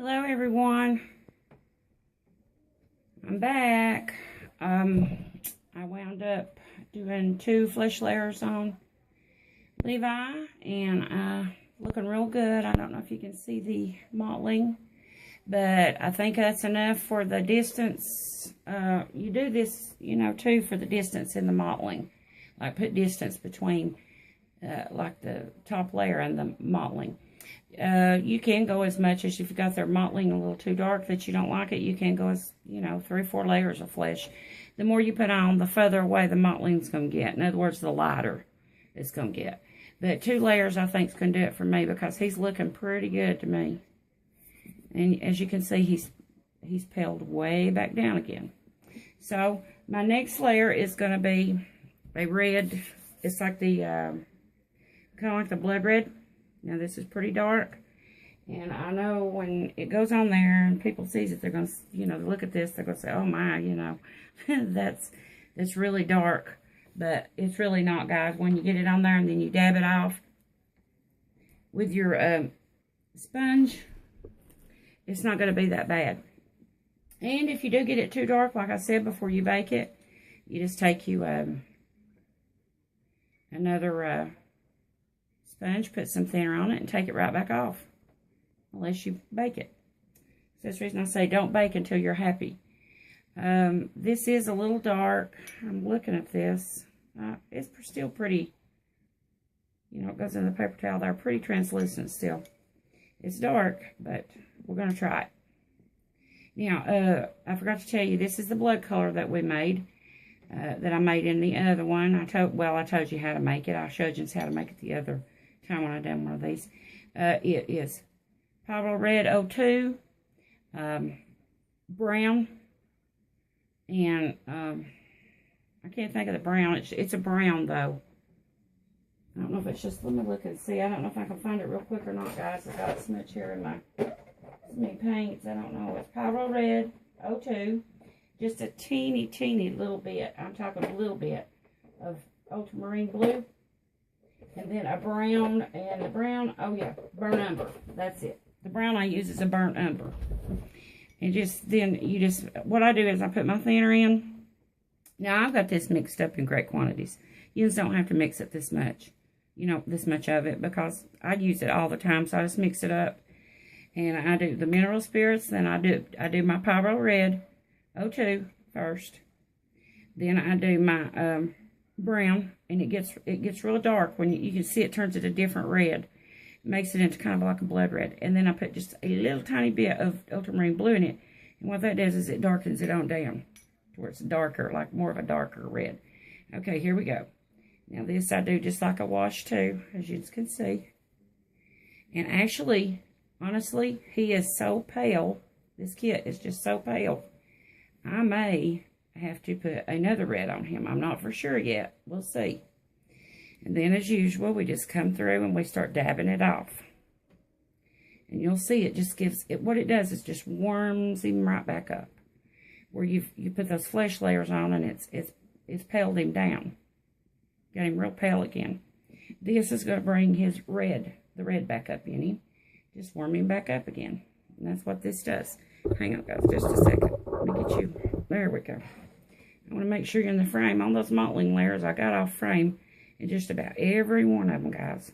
Hello everyone, I'm back. I wound up doing 2 flesh layers on Levi and looking real good. I don't know if you can see the mottling, but I think that's enough for the distance. You do this, too, for the distance in the mottling. Like put distance between like the top layer and the mottling. You can go as much as if you got their mottling a little too dark that you don't like it. You can go as, 3 or 4 layers of flesh. The more you put on, the further away the mottling's going to get. In other words, the lighter it's going to get. But 2 layers, I think, is going to do it for me because he's looking pretty good to me. And as you can see, he's peeled way back down again. So, my next layer is going to be a red. It's like the, kind of like the blood red. Now, this is pretty dark, and I know when it goes on there and people sees it, they're going to, look at this, they're going to say, oh, my, that's really dark, but it's really not, guys. When you get it on there and then you dab it off with your sponge, it's not going to be that bad. And if you do get it too dark, like I said, before you bake it, you just take you another sponge, put some thinner on it, and take it right back off, unless you bake it. So that's the reason I say don't bake until you're happy. This is a little dark. I'm looking at this. It's still pretty, it goes in the paper towel. They're pretty translucent still. It's dark, but we're going to try it. Now, I forgot to tell you, this is the blood color that we made, that I made in the other one. I told you how to make it. I showed you how to make it the other time when I done one of these. It is Pablo Red 02, brown, and I can't think of the brown. It's a brown though. I don't know if it's just, let me look and see. I don't know if I can find it real quick or not, guys. I got so much here in my paints. I don't know. It's Pablo Red 02. Just a teeny little bit. I'm talking a little bit of ultramarine blue. And then a brown, and the brown, oh yeah, burnt umber. That's it. The brown I use is a burnt umber. And what I do is I put my thinner in. Now, I've got this mixed up in great quantities. You just don't have to mix it this much. This much of it, because I use it all the time, so I just mix it up. And I do the mineral spirits, then I do my Pablo Red 02 first. Then I do my brown, and it gets real dark when you can see it turns it a different red. It makes it into kind of like a blood red. And then I put just a little tiny bit of ultramarine blue in it. And what that does is it darkens it on down to where it's darker, like more of a darker red. Okay, here we go. Now this I do just like a wash too, as you can see. And actually, honestly, he is so pale. This kit is just so pale. I may have to put another red on him. I'm not for sure yet. We'll see. And then, as usual, we just come through and we start dabbing it off. And you'll see it just gives it, what it does is just warms him right back up. Where you put those flesh layers on and it's paled him down. Got him real pale again. This is going to bring the red back up in him. Just warm him back up again. And that's what this does. Hang on, guys, just a second. Let me get you. There we go. I want to make sure you're in the frame. On those mottling layers, I got off frame in just about every one of them, guys.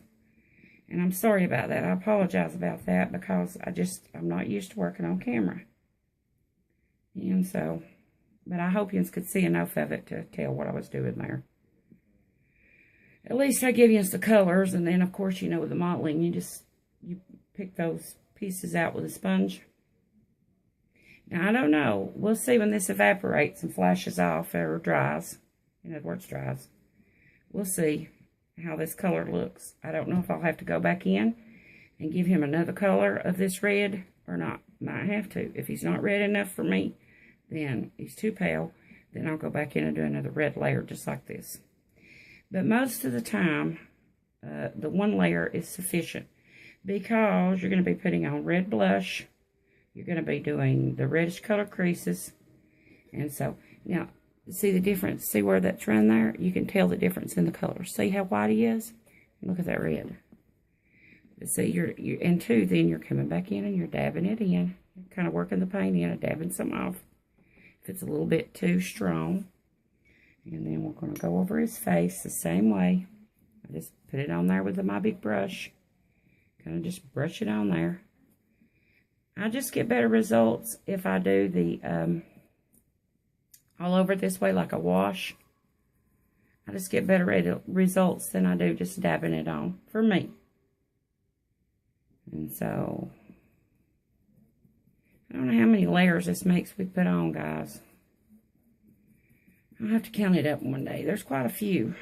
And I'm sorry about that. I apologize about that because I'm not used to working on camera. And so, but I hope you could see enough of it to tell what I was doing there. At least I give you the colors, and then, of course, with the mottling, you pick those pieces out with a sponge. Now, I don't know. We'll see when this evaporates and flashes off or dries. In other words, dries. We'll see how this color looks. I don't know if I'll have to go back in and give him another color of this red or not. Might have to. If he's not red enough for me, then he's too pale, then I'll go back in and do another red layer just like this. But most of the time, the 1 layer is sufficient because you're going to be putting on red blush. You're going to be doing the reddish color creases. And so, now, see the difference? See where that's run there? You can tell the difference in the color. See how white he is? Look at that red. But see, and two, then you're coming back in and you're dabbing it in. You're kind of working the paint in and dabbing some off if it's a little bit too strong. And then we're going to go over his face the same way. I just put it on there with my big brush. Kind of just brush it on there. I just get better results if I do the all over this way like a wash. I just get better results than I do just dabbing it on, for me. And so, I don't know how many layers this makes we put on, guys. I'll have to count it up one day. There's quite a few.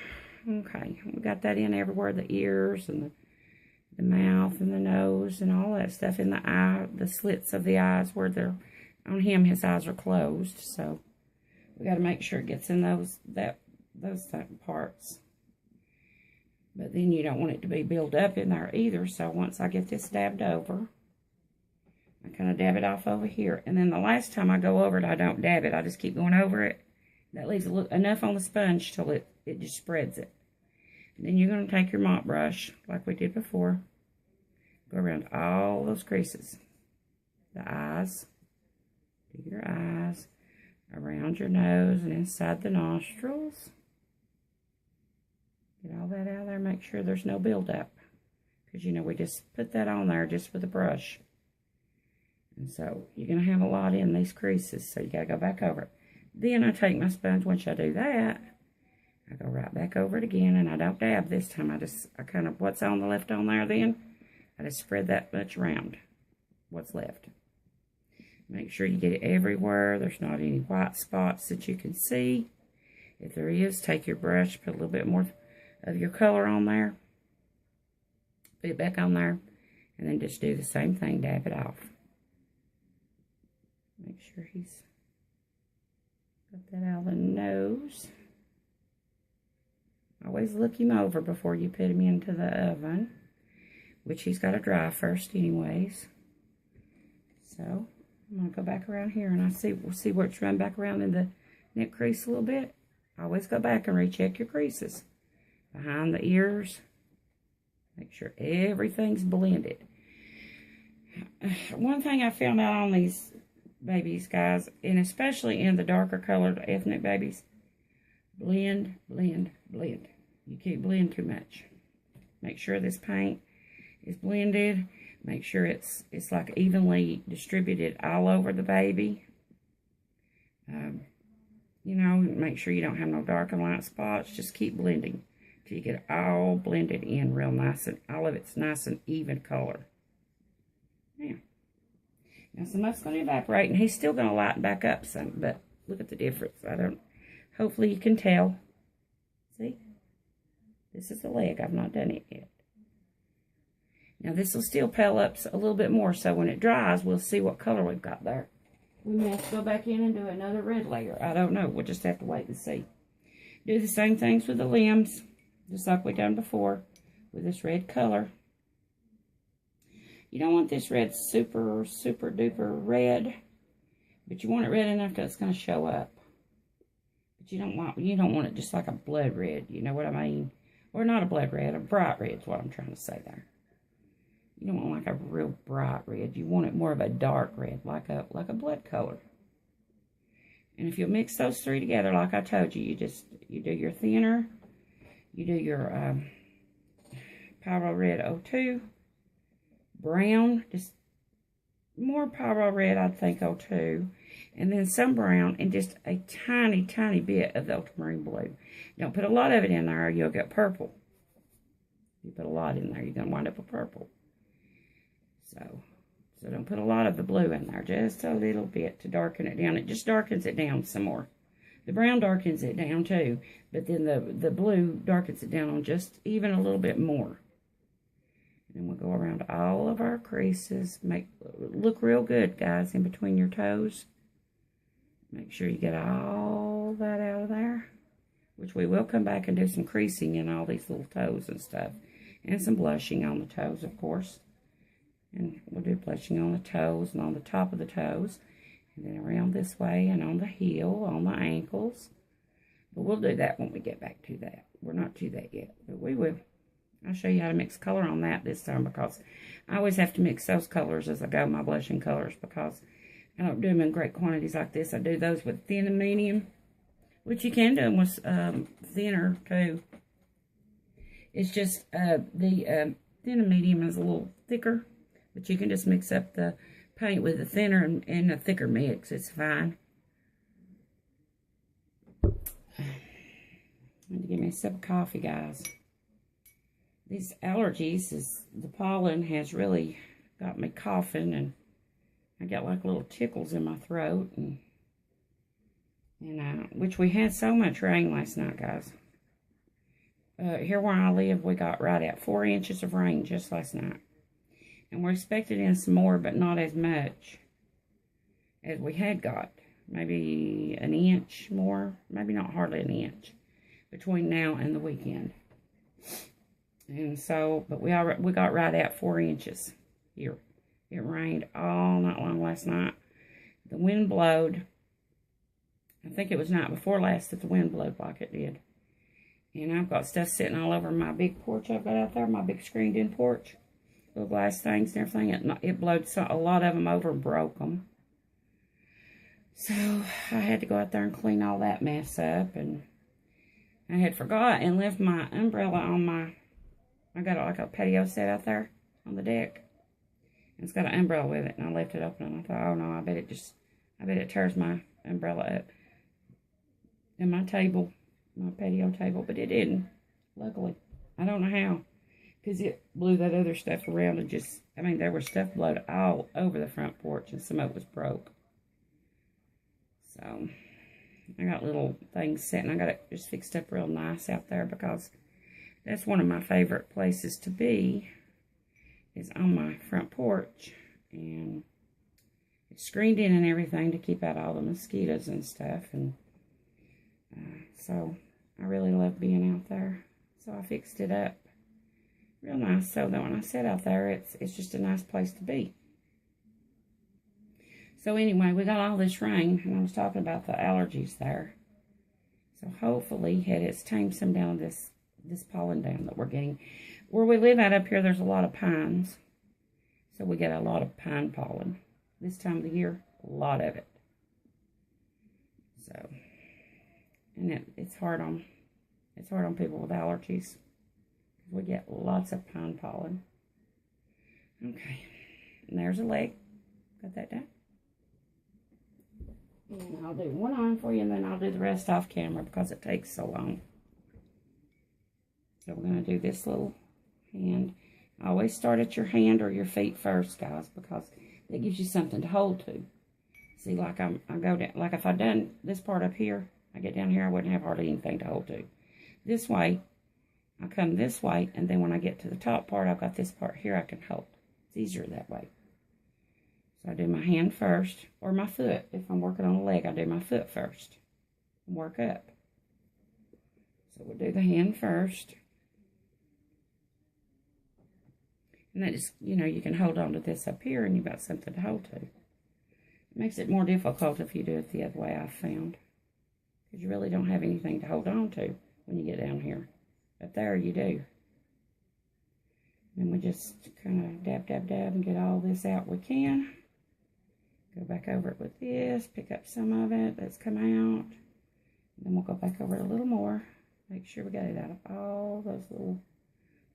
Okay, we got that in everywhere, the ears and the mouth and the nose and all that stuff in the eye, the slits of the eyes where they're, on him, his eyes are closed. So, we got to make sure it gets in those parts. But then you don't want it to be built up in there either. So once I get this dabbed over, I kind of dab it off over here. And then the last time I go over it, I don't dab it. I just keep going over it. That leaves enough on the sponge till it just spreads it. And then you're going to take your mop brush, like we did before. Go around all those creases. The eyes. Do your eyes. Around your nose and inside the nostrils. Get all that out of there. Make sure there's no buildup. Because, you know, we just put that on there just with a brush. And so, you're going to have a lot in these creases. So, you got to go back over it. Then, I take my sponge. Once I do that, I go right back over it again. And I don't dab this time. I kind of, what's on the left on there then, I just spread that much around what's left. Make sure you get it everywhere. There's not any white spots that you can see. If there is, take your brush, put a little bit more of your color on there. Put it back on there. And then just do the same thing, dab it off. Make sure he's got that out of the nose. Always look him over before you put him into the oven. Which he's got to dry first anyways. So, I'm going to go back around here and we'll see where it's run back around in the neck crease a little bit. Always go back and recheck your creases. Behind the ears. Make sure everything's blended. One thing I found out on these babies, guys, and especially in the darker colored ethnic babies, blend, blend, blend. You can't blend too much. Make sure this paint is blended. Make sure it's like evenly distributed all over the baby. You know, make sure you don't have no dark and light spots. Just keep blending till you get it all blended in real nice and all of it's nice and even color. Now some of it's going to evaporate and he's still going to lighten back up some, but look at the difference. Hopefully you can tell. See? This is the leg. I've not done it yet. Now this will still pale up a little bit more, so when it dries, we'll see what color we've got there. We may have to go back in and do another red layer. I don't know. We'll just have to wait and see. Do the same things with the limbs, just like we done before, with this red color. You don't want this red super, super duper red, but you want it red enough that it's going to show up. But you don't want it just like a blood red, you know what I mean? Or not a blood red, a bright red is what I'm trying to say there. You don't want like a real bright red. You want it more of a dark red, like a blood color. And if you mix those three together, like I told you, you do your thinner, you do your Pyro Red 02, brown, just more Pyro Red, I think, 02, and then some brown, and just a tiny, tiny bit of the ultramarine blue. Don't put a lot of it in there, or you'll get purple. If you put a lot in there, you're going to wind up with purple. So don't put a lot of the blue in there, just a little bit to darken it down. It just darkens it down some more. The brown darkens it down too, but then the blue darkens it down on just even a little bit more. And we'll go around all of our creases. Look real good, guys, in between your toes. Make sure you get all that out of there, which we will come back and do some creasing in all these little toes and stuff, and some blushing on the toes, of course. And we'll do blushing on the toes and on the top of the toes. And then around this way and on the heel, on the ankles. But we'll do that when we get back to that. We're not to that yet, but we will. I'll show you how to mix color on that this time, because I always have to mix those colors as I go, my blushing colors, because I don't do them in great quantities like this. I do those with thin and medium, which you can do them with thinner too. It's just the thin and medium is a little thicker, but you can just mix up the paint with the thinner and a thicker mix. It's fine. I need to give me a sip of coffee, guys. These allergies, the pollen has really got me coughing, and I got like little tickles in my throat, and which we had so much rain last night, guys. Here where I live, we got right at 4 inches of rain just last night. And we're expecting in some more, but not as much as we had got. Maybe an inch more, maybe not hardly an inch, between now and the weekend. And so, but we got right at 4 inches here. It rained all night long last night. The wind blowed. I think it was night before last that the wind blowed like it did. And I've got stuff sitting all over my big porch I've got out there, my big screened-in porch. Little glass things and everything. It blowed a lot of them over and broke them. So I had to go out there and clean all that mess up. And I had forgot and left my umbrella on my... I got like a patio set out there on the deck. And it's got an umbrella with it. And I left it open. And I thought, oh no, I bet it tears my umbrella up. And my table... my patio table, but it didn't, luckily. I don't know how, because it blew that other stuff around and just, I mean, there was stuff blowed all over the front porch, and some of it was broke. So, I got little things set, and I got it just fixed up real nice out there, because that's one of my favorite places to be, is on my front porch, and it's screened in and everything to keep out all the mosquitoes and stuff, and so I really love being out there. So I fixed it up real nice so that when I sit out there, it's just a nice place to be. So anyway, we got all this rain, and I was talking about the allergies there. So hopefully it has tamed some down this pollen down that we're getting. Where we live at up here, there's a lot of pines. So we get a lot of pine pollen. This time of the year, a lot of it. So... and it's hard on people with allergies. We get lots of pine pollen. Okay. And there's a leg. Got that done. And I'll do one arm for you, and then I'll do the rest off camera because it takes so long. So we're going to do this little hand. Always start at your hand or your feet first, guys, because that gives you something to hold to. See, like I go down, like if I done this part up here, I get down here, I wouldn't have hardly anything to hold to. This way, I come this way, and then when I get to the top part, I've got this part here I can hold. It's easier that way. So I do my hand first, or my foot. If I'm working on a leg, I do my foot first and work up. So we'll do the hand first. And that is, you know, you can hold on to this up here, and you've got something to hold to. It makes it more difficult if you do it the other way, I've found. Because you really don't have anything to hold on to when you get down here. Up there you do. Then we just kind of dab, dab, dab and get all this out we can. Go back over it with this. Pick up some of it that's come out. Then we'll go back over it a little more. Make sure we got it out of all those little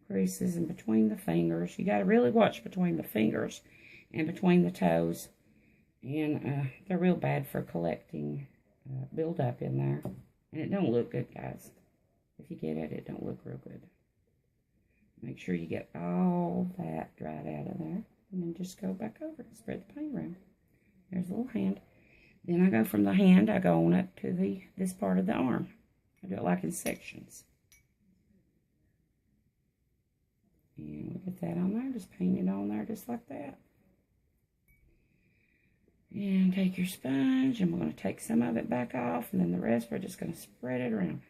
creases in between the fingers. You got to really watch between the fingers and between the toes. And they're real bad for collecting build up in there. And it don't look good, guys. If you get it, it don't look real good. Make sure you get all that dried out of there. And then just go back over and spread the paint around. There's a little hand. Then I go from the hand, I go on up to this part of the arm. I do it like in sections. And we get that on there. Just paint it on there just like that. And take your sponge, and we're going to take some of it back off, and then the rest we're just going to spread it around.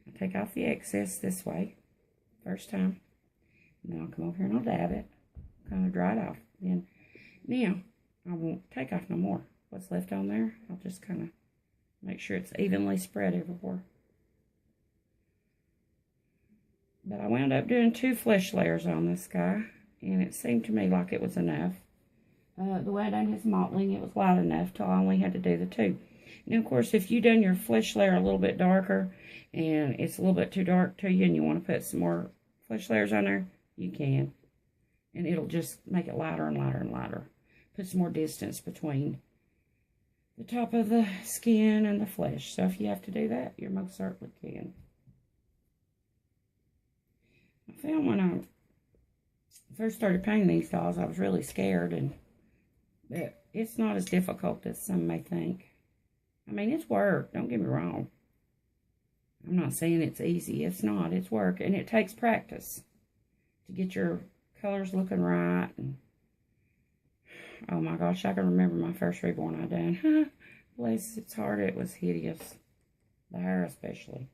I'll take off the excess this way, first time. And then I'll come over here and I'll dab it, kind of dry it off. Then, now, I won't take off no more. What's left on there, I'll just kind of make sure it's evenly spread everywhere. But I wound up doing 2 flesh layers on this guy, and it seemed to me like it was enough. The way I done his mottling, it was light enough till I only had to do the 2. Now, of course, if you done your flesh layer a little bit darker, and it's a little bit too dark to you, and you want to put some more flesh layers on there, you can. And it'll just make it lighter and lighter and lighter. Put some more distance between the top of the skin and the flesh. So if you have to do that, you most certainly can. I found when I first started painting these dolls, I was really scared, but it's not as difficult as some may think. I mean, it's work, don't get me wrong. I'm not saying it's easy. It's not. It's work, and it takes practice to get your colors looking right. And oh my gosh, I can remember my first Reborn I done. Bless its heart, it was hideous. The hair especially.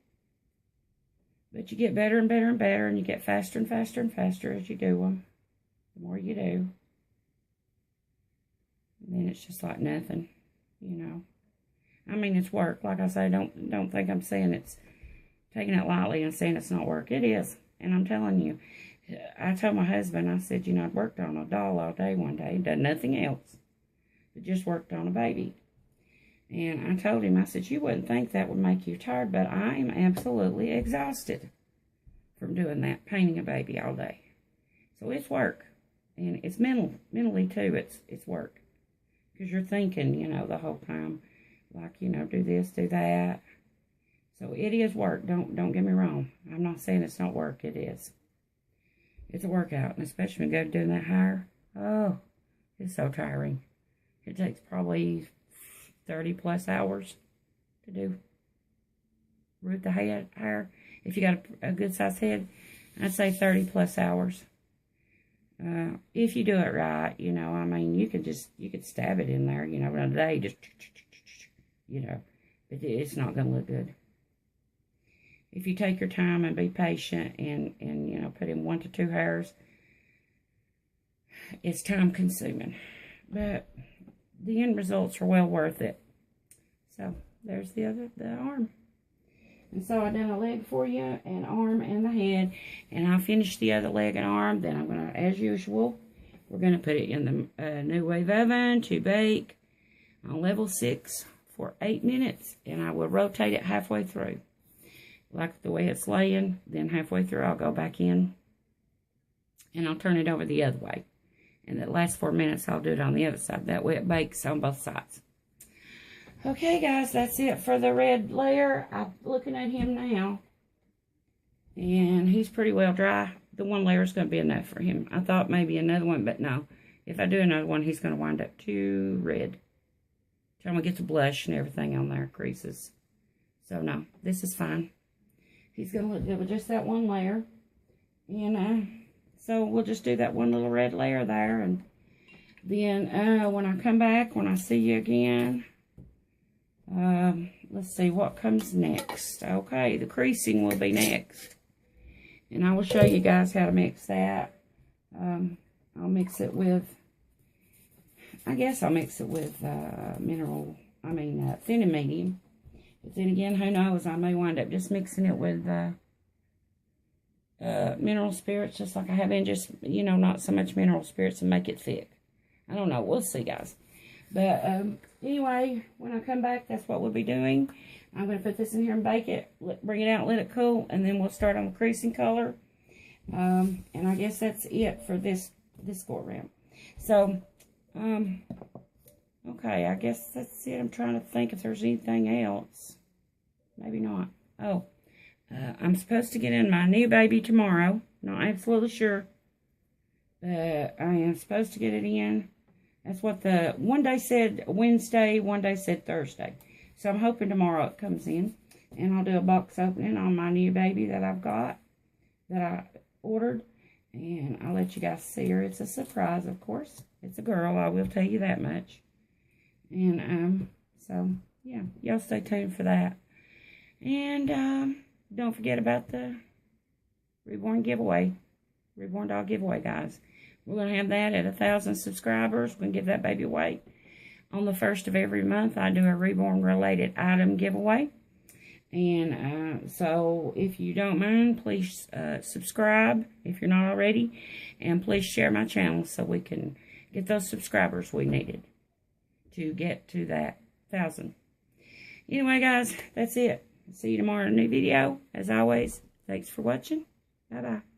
But you get better and better and better, and you get faster and faster and faster as you do them. The more you do. And then it's just like nothing, you know. I mean, it's work. Like I say, don't think I'm saying it's taking it lightly and saying it's not work. It is. And I'm telling you, I told my husband, I said, you know, I'd worked on a doll all day one day, done nothing else, but just worked on a baby. And I told him, I said, you wouldn't think that would make you tired, but I am absolutely exhausted from doing that, painting a baby all day. So it's work. And it's mentally too, it's work. Because you're thinking, you know, the whole time, like, you know, do this, do that. So it is work. Don't get me wrong. I'm not saying it's not work. It is. It's a workout, and especially when you go doing that hair. Oh, it's so tiring. It takes probably 30 plus hours to do root the hair. If you got a good sized head, I'd say 30 plus hours. If you do it right, you know, I mean, you could stab it in there, you know, in a day, just, you know, but it's not going to look good. If you take your time and be patient and you know, put in 1 to 2 hairs, it's time consuming, but the end results are well worth it. So there's the arm. And so I done a leg for you, an arm and the head, and I'll finish the other leg and arm. Then I'm going to, as usual, we're going to put it in the New Wave oven to bake on level 6 for 8 minutes, and I will rotate it halfway through. Like the way it's laying, then halfway through I'll go back in, and I'll turn it over the other way. And the last 4 minutes I'll do it on the other side. That way it bakes on both sides. Okay, guys, that's it for the red layer. I'm looking at him now, and he's pretty well dry. The 1 layer is going to be enough for him. I thought maybe another one, but no. If I do another one, he's going to wind up too red. Trying to get the blush and everything on there, creases. So, no, this is fine. He's going to look good with just that 1 layer. And so we'll just do that 1 little red layer there. And then when I come back, when I see you again, let's see what comes next. Okay, the creasing will be next. And I will show you guys how to mix that. I'll mix it with, I guess I'll mix it with thin and medium. But then again, who knows, I may wind up just mixing it with mineral spirits, just like I have in, just, you know, not so much mineral spirits and make it thick. I don't know. We'll see, guys. But anyway, when I come back, that's what we'll be doing. I'm going to put this in here and bake it, bring it out, let it cool, and then we'll start on the creasing color. And I guess that's it for this go around. So, okay, I guess that's it. I'm trying to think if there's anything else. Maybe not. Oh, I'm supposed to get in my new baby tomorrow. Not absolutely sure. But I am supposed to get it in. That's what one day said Wednesday, one day said Thursday. So I'm hoping tomorrow it comes in. And I'll do a box opening on my new baby that I've got, that I ordered. And I'll let you guys see her. It's a surprise, of course. It's a girl, I will tell you that much. And so, yeah, y'all stay tuned for that. And don't forget about the Reborn giveaway. Reborn doll giveaway, guys. We're going to have that at 1,000 subscribers. We're going to give that baby away. On the 1st of every month, I do a Reborn-related item giveaway. And so if you don't mind, please subscribe if you're not already. And please share my channel so we can get those subscribers we needed to get to that 1,000. Anyway, guys, that's it. See you tomorrow in a new video. As always, thanks for watching. Bye-bye.